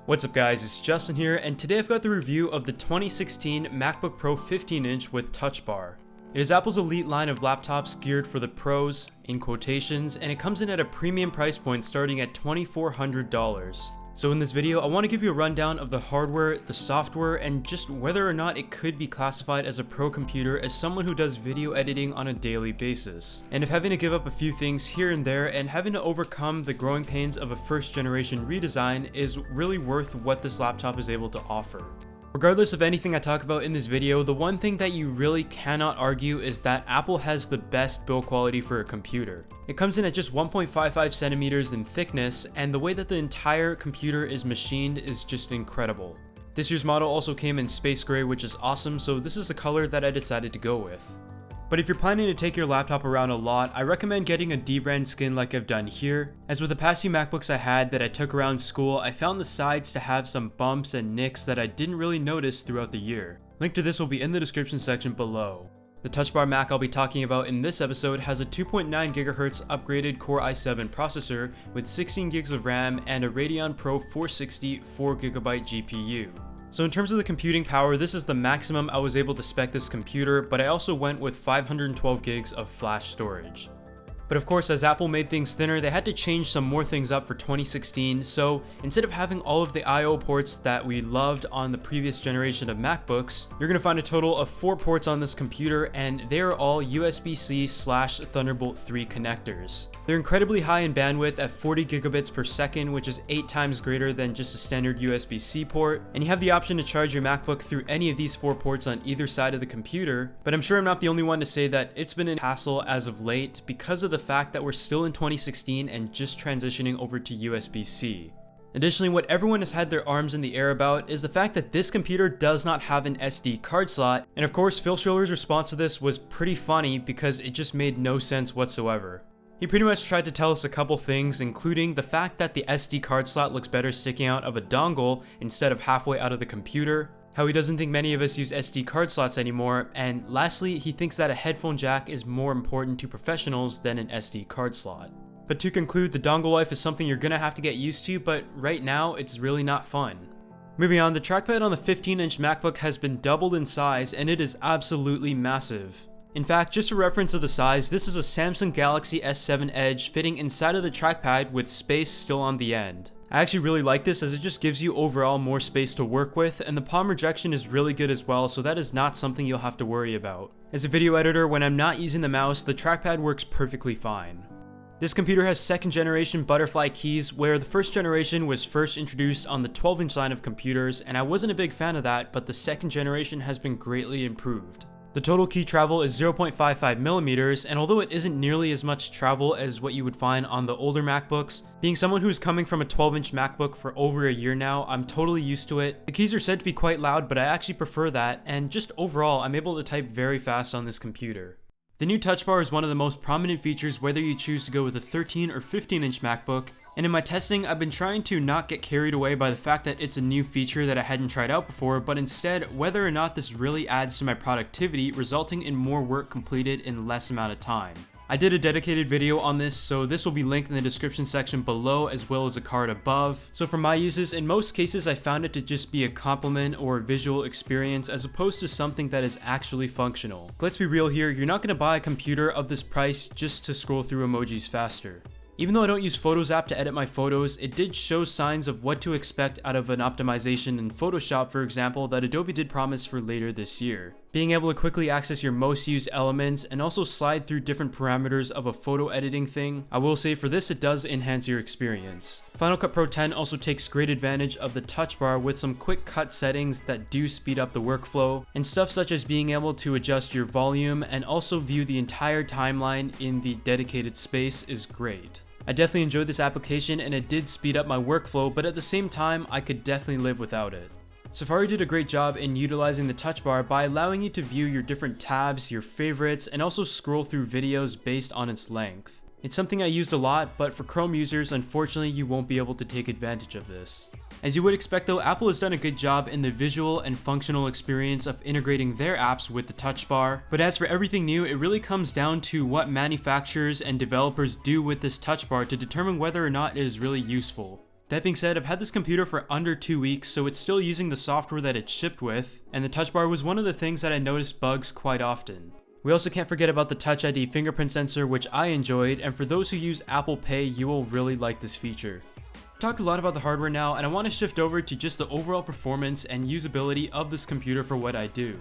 What's up guys, it's Justin here, and today I've got the review of the 2016 MacBook Pro 15-inch with Touch Bar. It is Apple's elite line of laptops geared for the pros, in quotations, and it comes in at a premium price point starting at $2,400. So in this video, I want to give you a rundown of the hardware, the software, and just whether or not it could be classified as a pro computer as someone who does video editing on a daily basis. And if having to give up a few things here and there and having to overcome the growing pains of a first generation redesign is really worth what this laptop is able to offer. Regardless of anything I talk about in this video, the one thing that you really cannot argue is that Apple has the best build quality for a computer. It comes in at just 1.55 centimeters in thickness, and the way that the entire computer is machined is just incredible. This year's model also came in space gray, which is awesome, so this is the color that I decided to go with. But if you're planning to take your laptop around a lot, I recommend getting a D-brand skin like I've done here, as with the past few MacBooks I had that I took around school, I found the sides to have some bumps and nicks that I didn't really notice throughout the year. Link to this will be in the description section below. The Touch Bar Mac I'll be talking about in this episode has a 2.9 GHz upgraded Core i7 processor with 16 gigs of RAM and a Radeon Pro 460 4GB GPU. So in terms of the computing power, this is the maximum I was able to spec this computer, but I also went with 512 gigs of flash storage. But of course, as Apple made things thinner, they had to change some more things up for 2016, so instead of having all of the I/O ports that we loved on the previous generation of MacBooks, you're going to find a total of 4 ports on this computer, and they are all USB-C/Thunderbolt 3 connectors. They're incredibly high in bandwidth at 40 gigabits per second, which is 8 times greater than just a standard USB-C port, and you have the option to charge your MacBook through any of these 4 ports on either side of the computer. But I'm sure I'm not the only one to say that it's been a hassle as of late because of the fact that we're still in 2016 and just transitioning over to USB-C. Additionally, what everyone has had their arms in the air about is the fact that this computer does not have an SD card slot, and of course Phil Schiller's response to this was pretty funny because it just made no sense whatsoever. He pretty much tried to tell us a couple things, including the fact that the SD card slot looks better sticking out of a dongle instead of halfway out of the computer, how he doesn't think many of us use SD card slots anymore, and lastly, he thinks that a headphone jack is more important to professionals than an SD card slot. But to conclude, the dongle life is something you're gonna have to get used to, but right now, it's really not fun. Moving on, the trackpad on the 15-inch MacBook has been doubled in size, and it is absolutely massive. In fact, just for reference of the size, this is a Samsung Galaxy S7 Edge fitting inside of the trackpad with space still on the end. I actually really like this as it just gives you overall more space to work with, and the palm rejection is really good as well, so that is not something you'll have to worry about. As a video editor, when I'm not using the mouse, the trackpad works perfectly fine. This computer has 2nd generation butterfly keys, where the 1st generation was first introduced on the 12-inch line of computers, and I wasn't a big fan of that, but the 2nd generation has been greatly improved. The total key travel is 0.55 millimeters, and although it isn't nearly as much travel as what you would find on the older MacBooks, being someone who's coming from a 12-inch MacBook for over a year now, I'm totally used to it. The keys are said to be quite loud, but I actually prefer that, and just overall, I'm able to type very fast on this computer. The new Touch Bar is one of the most prominent features whether you choose to go with a 13 or 15-inch MacBook, and in my testing, I've been trying to not get carried away by the fact that it's a new feature that I hadn't tried out before, but instead, whether or not this really adds to my productivity, resulting in more work completed in less amount of time. I did a dedicated video on this, so this will be linked in the description section below as well as a card above. So for my uses, in most cases I found it to just be a compliment or a visual experience as opposed to something that is actually functional. Let's be real here, you're not going to buy a computer of this price just to scroll through emojis faster. Even though I don't use Photos app to edit my photos, it did show signs of what to expect out of an optimization in Photoshop, for example, that Adobe did promise for later this year. Being able to quickly access your most used elements and also slide through different parameters of a photo editing thing, I will say for this it does enhance your experience. Final Cut Pro 10 also takes great advantage of the Touch Bar with some quick cut settings that do speed up the workflow, and stuff such as being able to adjust your volume and also view the entire timeline in the dedicated space is great. I definitely enjoyed this application and it did speed up my workflow, but at the same time, I could definitely live without it. Safari did a great job in utilizing the Touch Bar by allowing you to view your different tabs, your favorites, and also scroll through videos based on its length. It's something I used a lot, but for Chrome users, unfortunately, you won't be able to take advantage of this. As you would expect though, Apple has done a good job in the visual and functional experience of integrating their apps with the Touch Bar, but as for everything new, it really comes down to what manufacturers and developers do with this Touch Bar to determine whether or not it is really useful. That being said, I've had this computer for under 2 weeks, so it's still using the software that it's shipped with, and the touch bar was one of the things that I noticed bugs quite often. We also can't forget about the Touch ID fingerprint sensor, which I enjoyed, and for those who use Apple Pay, you will really like this feature. I've talked a lot about the hardware now, and I want to shift over to just the overall performance and usability of this computer for what I do.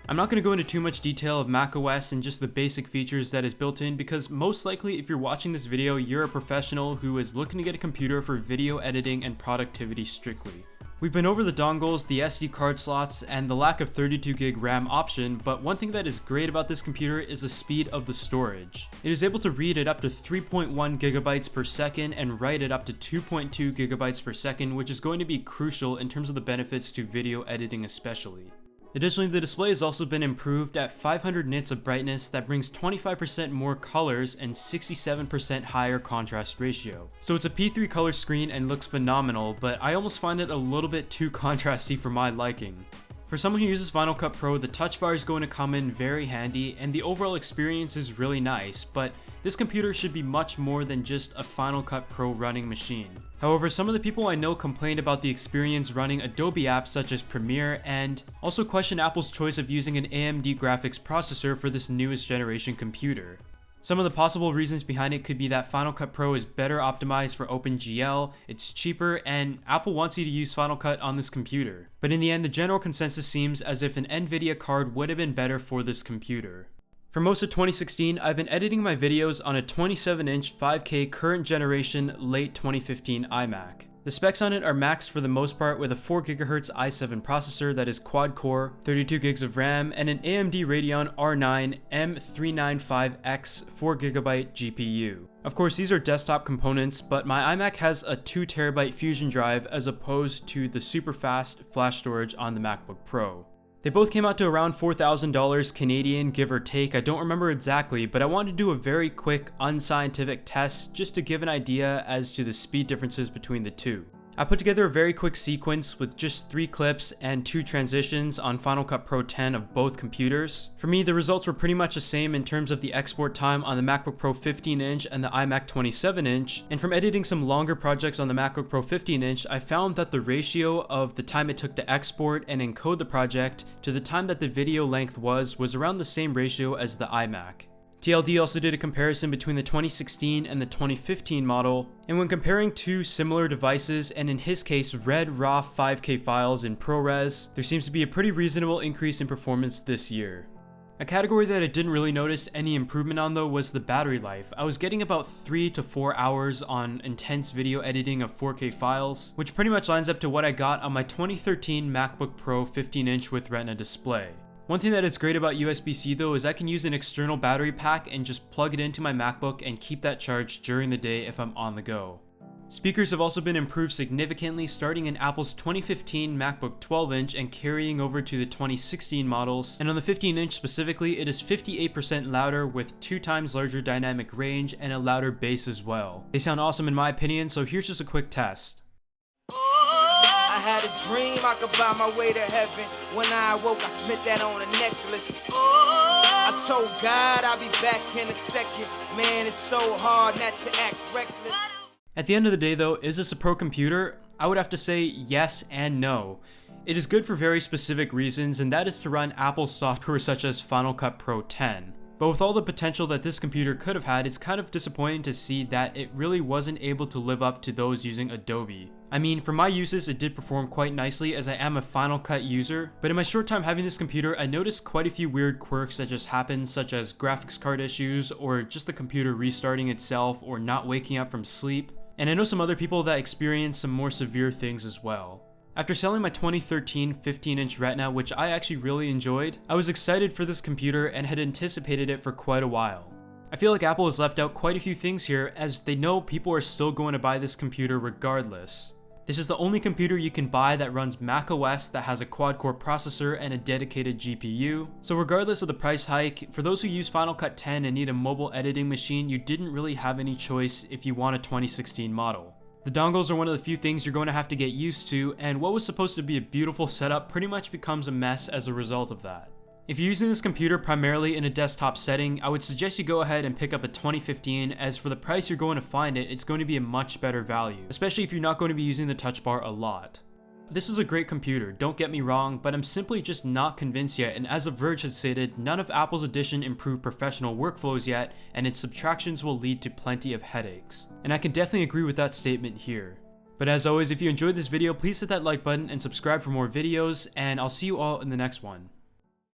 I'm not going to go into too much detail of macOS and just the basic features that is built in, because most likely if you're watching this video, you're a professional who is looking to get a computer for video editing and productivity strictly. We've been over the dongles, the SD card slots, and the lack of 32GB RAM option, but one thing that is great about this computer is the speed of the storage. It is able to read it up to 3.1GB per second and write it up to 2.2GB per second, which is going to be crucial in terms of the benefits to video editing especially. Additionally, the display has also been improved at 500 nits of brightness that brings 25% more colors and 67% higher contrast ratio. So it's a P3 color screen and looks phenomenal, but I almost find it a little bit too contrasty for my liking. For someone who uses Final Cut Pro, the touch bar is going to come in very handy and the overall experience is really nice, but this computer should be much more than just a Final Cut Pro running machine. However, some of the people I know complained about the experience running Adobe apps such as Premiere and also question Apple's choice of using an AMD graphics processor for this newest generation computer. Some of the possible reasons behind it could be that Final Cut Pro is better optimized for OpenGL, it's cheaper, and Apple wants you to use Final Cut on this computer. But in the end, the general consensus seems as if an NVIDIA card would have been better for this computer. For most of 2016, I've been editing my videos on a 27-inch 5K current generation late 2015 iMac. The specs on it are maxed for the most part with a 4GHz i7 processor that is quad-core, 32GB of RAM, and an AMD Radeon R9 M395X 4GB GPU. Of course, these are desktop components, but my iMac has a 2TB Fusion drive as opposed to the super fast flash storage on the MacBook Pro. They both came out to around $4,000 Canadian, give or take. I don't remember exactly, but I wanted to do a very quick, unscientific test just to give an idea as to the speed differences between the two. I put together a very quick sequence with just 3 clips and 2 transitions on Final Cut Pro 10 of both computers. For me, the results were pretty much the same in terms of the export time on the MacBook Pro 15-inch and the iMac 27-inch, and from editing some longer projects on the MacBook Pro 15-inch, I found that the ratio of the time it took to export and encode the project to the time that the video length was around the same ratio as the iMac. TLD also did a comparison between the 2016 and the 2015 model, and when comparing two similar devices, and in his case read raw 5K files in ProRes, there seems to be a pretty reasonable increase in performance this year. A category that I didn't really notice any improvement on though was the battery life. I was getting about 3 to 4 hours on intense video editing of 4K files, which pretty much lines up to what I got on my 2013 MacBook Pro 15-inch with Retina display. One thing that is great about USB-C though is I can use an external battery pack and just plug it into my MacBook and keep that charged during the day if I'm on the go. Speakers have also been improved significantly, starting in Apple's 2015 MacBook 12-inch and carrying over to the 2016 models, and on the 15-inch specifically, it is 58% louder with 2 times larger dynamic range and a louder bass as well. They sound awesome in my opinion, so here's just a quick test. I had a dream I could buy my way to heaven. When I awoke, I spent that on a necklace. I told God I'll be back in a second. Man, it's so hard not to act reckless. At the end of the day though, is this a pro computer? I would have to say yes and no. It is good for very specific reasons, and that is to run Apple software such as Final Cut Pro 10. But with all the potential that this computer could have had, it's kind of disappointing to see that it really wasn't able to live up to those using Adobe. I mean, for my uses, it did perform quite nicely as I am a Final Cut user, but in my short time having this computer, I noticed quite a few weird quirks that just happened, such as graphics card issues, or just the computer restarting itself, or not waking up from sleep. And I know some other people that experienced some more severe things as well. After selling my 2013 15-inch Retina, which I actually really enjoyed, I was excited for this computer and had anticipated it for quite a while. I feel like Apple has left out quite a few things here, as they know people are still going to buy this computer regardless. This is the only computer you can buy that runs macOS that has a quad-core processor and a dedicated GPU, so regardless of the price hike, for those who use Final Cut 10 and need a mobile editing machine, you didn't really have any choice if you want a 2016 model. The dongles are one of the few things you're going to have to get used to, and what was supposed to be a beautiful setup pretty much becomes a mess as a result of that. If you're using this computer primarily in a desktop setting, I would suggest you go ahead and pick up a 2015, as for the price you're going to find it, it's going to be a much better value, especially if you're not going to be using the touch bar a lot. This is a great computer, don't get me wrong, but I'm simply just not convinced yet, and as The Verge had stated, none of Apple's Edition improved professional workflows yet, and its subtractions will lead to plenty of headaches. And I can definitely agree with that statement here. But as always, if you enjoyed this video, please hit that like button and subscribe for more videos, and I'll see you all in the next one.